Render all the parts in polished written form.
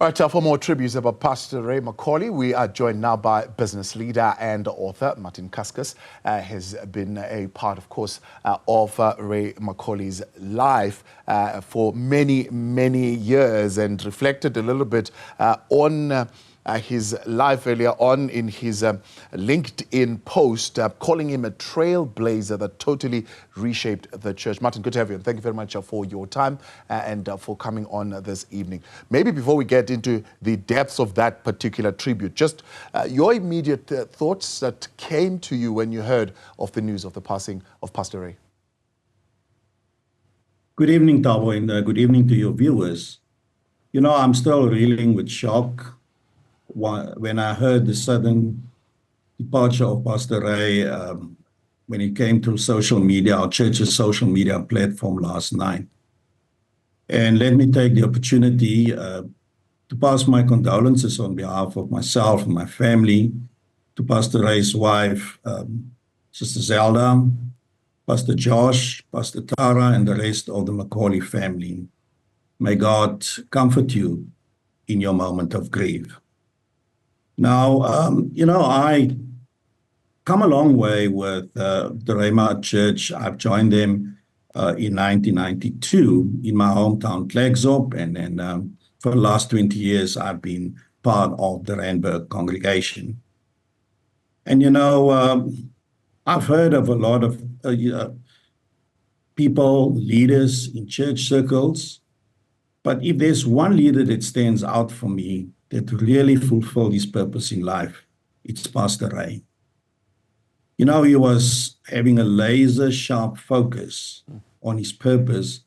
All right, for more tributes about Pastor Ray McCauley, we are joined now by business leader and author Martin Kuscus. Has been a part, of course, of Ray McCauley's life for many, many years, and reflected a little bit on his life earlier on in his LinkedIn post, calling him a trailblazer that totally reshaped the church. Martin, good to have you, and thank you very much for your time and for coming on this evening. Maybe before we get into the depths of that particular tribute, just your immediate thoughts that came to you when you heard of the news of the passing of Pastor Ray. Good evening, Tabo, and good evening to your viewers. You know, I'm still reeling with shock when I heard the sudden departure of Pastor Ray when he came to social media, our church's social media platform last night. And let me take the opportunity to pass my condolences on behalf of myself and my family to Pastor Ray's wife, Sister Zelda, Pastor Josh, Pastor Tara, and the rest of the McCauley family. May God comfort you in your moment of grief. Now, you know, I come a long way with the Rhema Church. I've joined them in 1992 in my hometown, Klerksdorp, and then for the last 20 years, I've been part of the Randburg congregation. And, you know, I've heard of a lot of people, leaders in church circles, but if there's one leader that stands out for me, that really fulfilled his purpose in life, it's Pastor Ray. You know, he was having a laser-sharp focus on his purpose,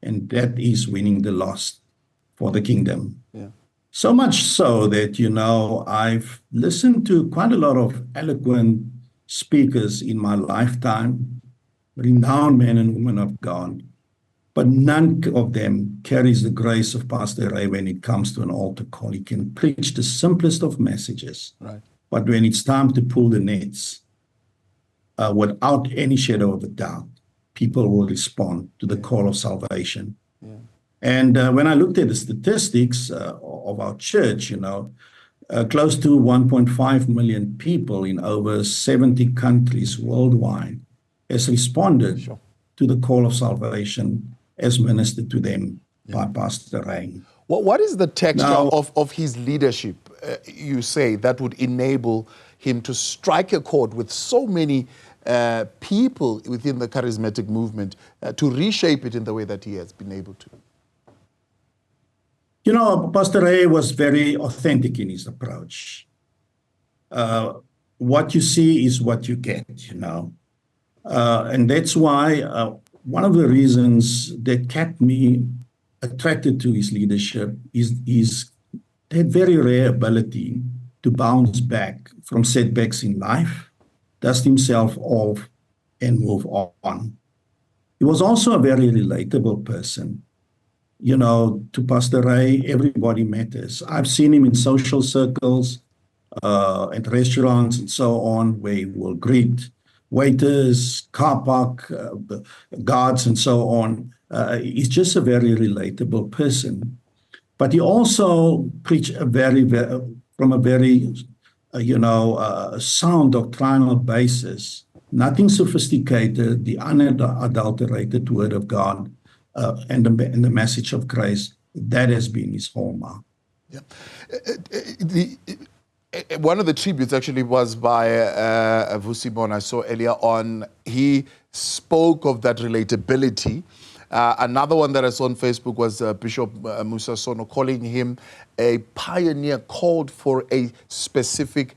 and that is winning the lost for the kingdom. Yeah. So much so that, you know, I've listened to quite a lot of eloquent speakers in my lifetime, renowned men and women of God, but none of them carries the grace of Pastor Ray when it comes to an altar call. He can preach the simplest of messages, right, but when it's time to pull the nets, without any shadow of a doubt, people will respond to the call of salvation. Yeah. And when I looked at the statistics of our church, you know, close to 1.5 million people in over 70 countries worldwide has responded to the call of salvation as ministered to them by Pastor Ray. What is the texture of his leadership, you say, that would enable him to strike a chord with so many people within the charismatic movement to reshape it in the way that he has been able to? You know, Pastor Ray was very authentic in his approach. What you see is what you get, you know. And that's why one of the reasons that kept me attracted to his leadership is that very rare ability to bounce back from setbacks in life, dust himself off, and move on. He was also a very relatable person. You know, to Pastor Ray, everybody matters. I've seen him in social circles, at restaurants and so on, where he will greet waiters, car park guards, and so on. He's just a very relatable person. But he also preached from a very, sound doctrinal basis. Nothing sophisticated, the unadulterated Word of God and the message of grace. That has been his hallmark. Yeah. One of the tributes actually was by Vusibon I saw earlier on. He spoke of that relatability. Another one that I saw on Facebook was Bishop Musa Sono calling him a pioneer called for a specific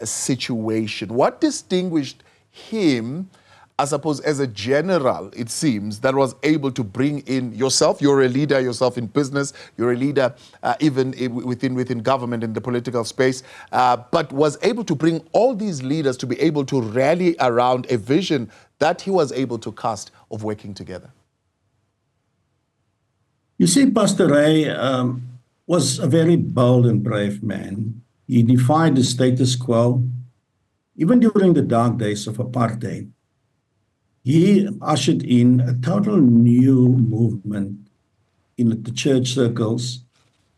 situation. What distinguished him, I suppose, as a general, it seems, that was able to bring in yourself? You're a leader yourself in business. You're a leader even within government in the political space, but was able to bring all these leaders to be able to rally around a vision that he was able to cast of working together. You see, Pastor Ray was a very bold and brave man. He defied the status quo, even during the dark days of apartheid. He ushered in a total new movement in the church circles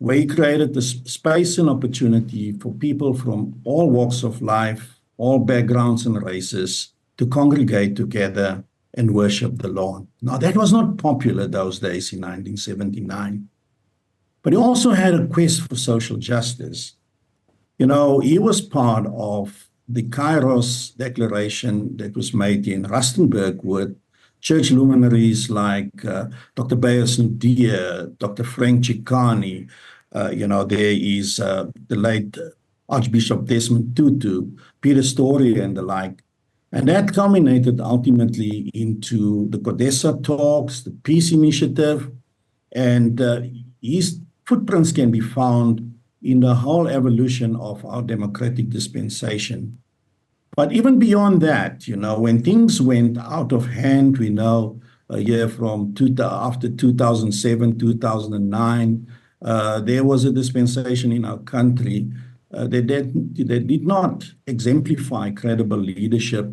where he created the space and opportunity for people from all walks of life, all backgrounds and races to congregate together and worship the Lord. Now, that was not popular those days in 1979, but he also had a quest for social justice. You know, he was part of the Kairos Declaration that was made in Rustenburg with church luminaries like Dr. Bayers Nudia, Dr. Frank Chikani. There is the late Archbishop Desmond Tutu, Peter Story, and the like. And that culminated ultimately into the Codessa talks, the Peace Initiative, and his footprints can be found in the whole evolution of our democratic dispensation. But even beyond that, when things went out of hand, we know a year from after 2007, 2009, there was a dispensation in our country that did not exemplify credible leadership.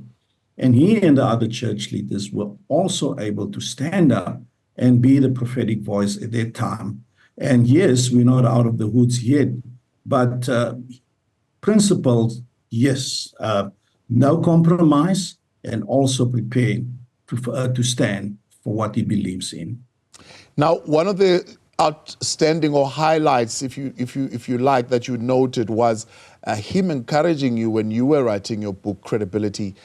And he and the other church leaders were also able to stand up and be the prophetic voice at that time. And yes, we're not out of the woods yet, but principles, yes, no compromise, and also prepared to stand for what he believes in. Now, one of the outstanding or highlights, if you like, that you noted was him encouraging you when you were writing your book, Credibility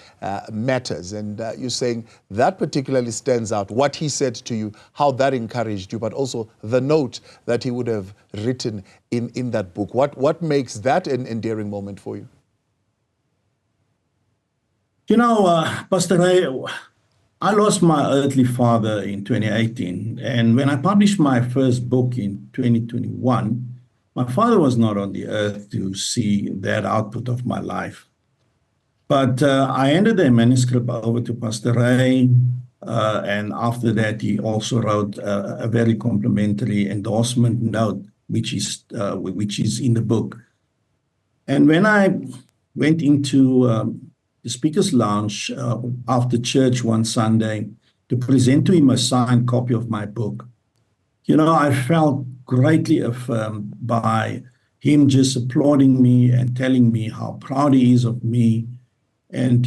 Matters. And you're saying that particularly stands out, what he said to you, how that encouraged you, but also the note that he would have written in that book. What makes that an endearing moment for you? Pastor Ray, I lost my earthly father in 2018. And when I published my first book in 2021, my father was not on the earth to see that output of my life. But I handed the manuscript over to Pastor Ray. And after that, he also wrote a very complimentary endorsement note, which is in the book. And when I went into the speaker's lounge after church one Sunday to present to him a signed copy of my book, I felt greatly affirmed by him just applauding me and telling me how proud he is of me, and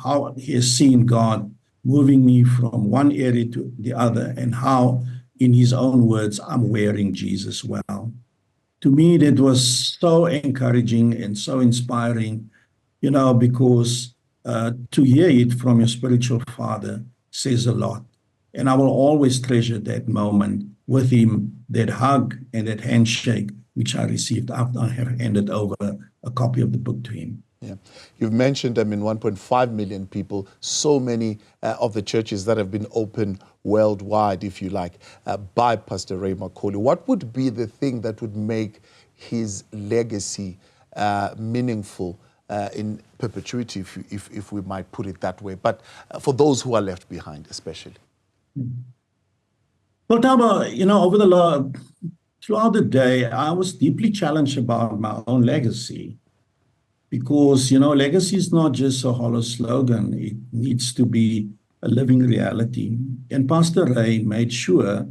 how he has seen God moving me from one area to the other, and how, in his own words, I'm wearing Jesus well. To me, that was so encouraging and so inspiring, because to hear it from your spiritual father says a lot. And I will always treasure that moment with him, that hug and that handshake, which I received after I have handed over a copy of the book to him. Yeah. You've mentioned, 1.5 million people, so many of the churches that have been opened worldwide, if you like, by Pastor Ray McCauley. What would be the thing that would make his legacy meaningful in perpetuity, if we might put it that way, but for those who are left behind, especially? Well, Taba, throughout the day, I was deeply challenged about my own legacy, because, legacy is not just a hollow slogan. It needs to be a living reality. And Pastor Ray made sure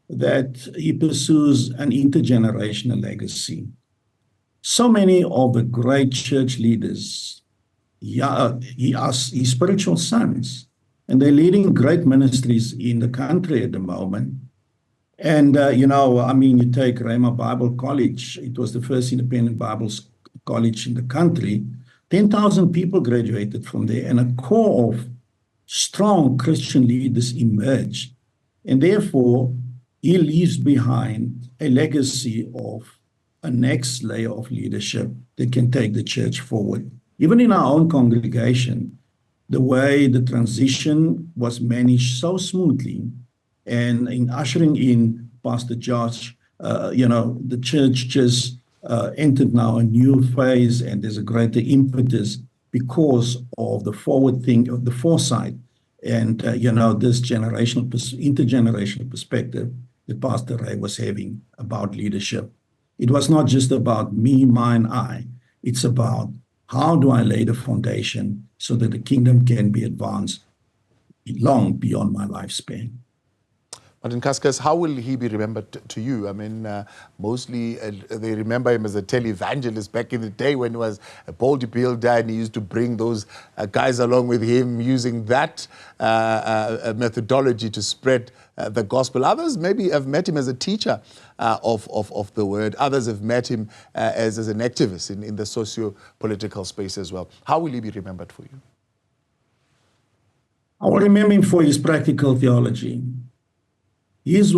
that he pursues an intergenerational legacy. So many of the great church leaders, he asked his spiritual sons, and they're leading great ministries in the country at the moment. And, you take Rhema Bible College. It was the first independent Bible college in the country. 10,000 people graduated from there, and a core of strong Christian leaders emerged. And therefore, he leaves behind a legacy of a next layer of leadership that can take the church forward. Even in our own congregation, the way the transition was managed so smoothly, and in ushering in Pastor Josh, the church just entered now a new phase, and there's a greater impetus because of the the foresight, and this intergenerational perspective that Pastor Ray was having about leadership. It was not just about me, mine, I. It's about, how do I lay the foundation so that the kingdom can be advanced long beyond my lifespan? Martin Kuscus, how will he be remembered to you? I mean, mostly they remember him as a televangelist back in the day when he was a bodybuilder and he used to bring those guys along with him using that methodology to spread the gospel. Others maybe have met him as a teacher of the word. Others have met him as an activist in the socio-political space as well. How will he be remembered for you? I will remember him for his practical theology. His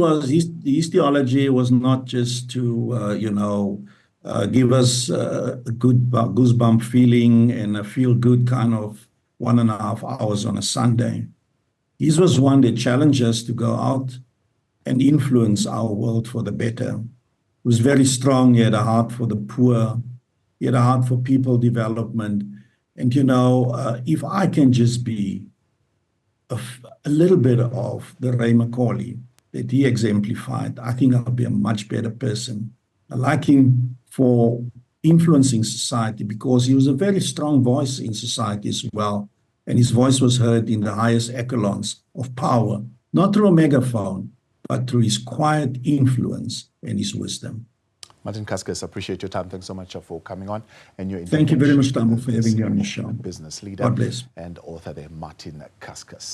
theology was not just to, give us a good goosebump feeling and a feel-good kind of 1.5 hours on a Sunday. His was one that challenged us to go out and influence our world for the better. He was very strong. He had a heart for the poor. He had a heart for people development. And, if I can just be a little bit of the Ray McCauley that he exemplified, I think I'll be a much better person. I like him for influencing society because he was a very strong voice in society as well. And his voice was heard in the highest echelons of power, not through a megaphone, but through his quiet influence and his wisdom. Martin Kuscus, appreciate your time. Thanks so much for coming on. And your Thank you very much, Tamo, for having me on your show. Business leader God bless. And author there, Martin Kuscus.